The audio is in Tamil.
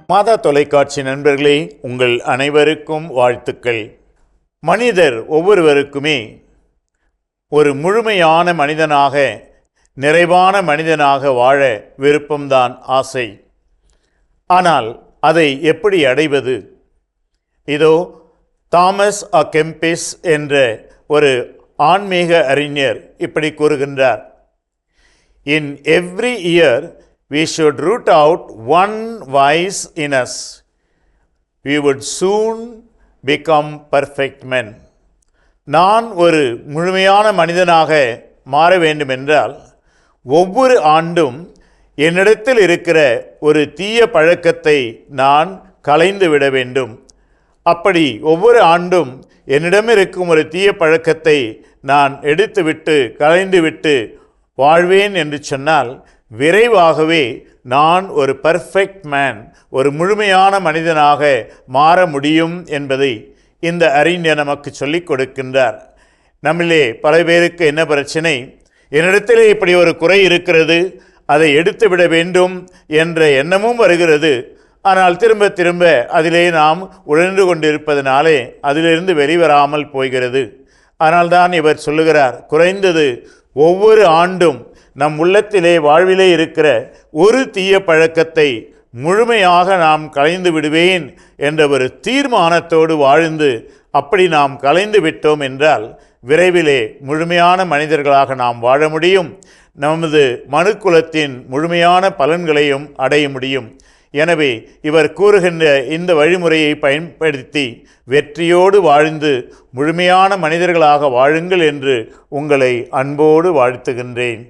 மாதா தொலைக்காட்சி நண்பர்களே, உங்கள் அனைவருக்கும் வாழ்த்துக்கள். மனிதர் ஒவ்வொருவருக்குமே ஒரு முழுமையான மனிதனாக, நிறைவான மனிதனாக வாழ விருப்பம்தான், ஆசை. ஆனால் அதை எப்படி அடைவது? இதோ தாமஸ் அ கெம்பிஸ் என்ற ஒரு ஆன்மீக அறிஞர் இப்படி கூறுகின்றார்: in every year we should root out one vice in us. We would soon become perfect men. நான் ஒரு முழுமையான மனிதனாக மாற வேண்டுமென்றால் ஒவ்வொரு ஆண்டும் என்னிடத்தில் இருக்கிற ஒரு தீய பழக்கத்தை நான் களைந்து விட வேண்டும். அப்படி ஒவ்வொரு ஆண்டும் என்னிடம் இருக்கும் ஒரு தீய பழக்கத்தை நான் எடுத்துவிட்டு களைந்துவிட்டு வாழ்வேன் என்று சொன்னால் விரைவாகவே நான் ஒரு பர்ஃபெக்ட் மேன், ஒரு முழுமையான மனிதனாக மாற முடியும் என்பதை இந்த அறிஞர் நமக்கு சொல்லிக் கொடுக்கின்றார். நம்மிலே பல பேருக்கு என்ன பிரச்சனை? என்னிடத்திலே இப்படி ஒரு குறை இருக்கிறது, அதை எடுத்துவிட வேண்டும் என்ற எண்ணமும் வருகிறது. ஆனால் திரும்ப திரும்ப அதிலே நாம் உழன்று கொண்டிருப்பதனாலே அதிலிருந்து வெளிவராமல் போகிறது. அதனால்தான் இவர் சொல்லுகிறார், குறைந்தது ஒவ்வொரு ஆண்டும் நம் உள்ளத்திலே வாழ்விலே இருக்கிற ஒரு தீய பழக்கத்தை முழுமையாக நாம் களைந்து விடுவேன் என்ற ஒரு தீர்மானத்தோடு வாழ்ந்து அப்படி நாம் களைந்து விட்டோம் என்றால் விரைவிலே முழுமையான மனிதர்களாக நாம் வாழ முடியும். நமது மனுக்குலத்தின் முழுமையான பலன்களையும் அடைய முடியும். எனவே இவர் கூறுகின்ற இந்த வழிமுறையை பயன்படுத்தி வெற்றியோடு வாழ்ந்து முழுமையான மனிதர்களாக வாழுங்கள் என்று உங்களை அன்போடு வாழ்த்துகின்றேன்.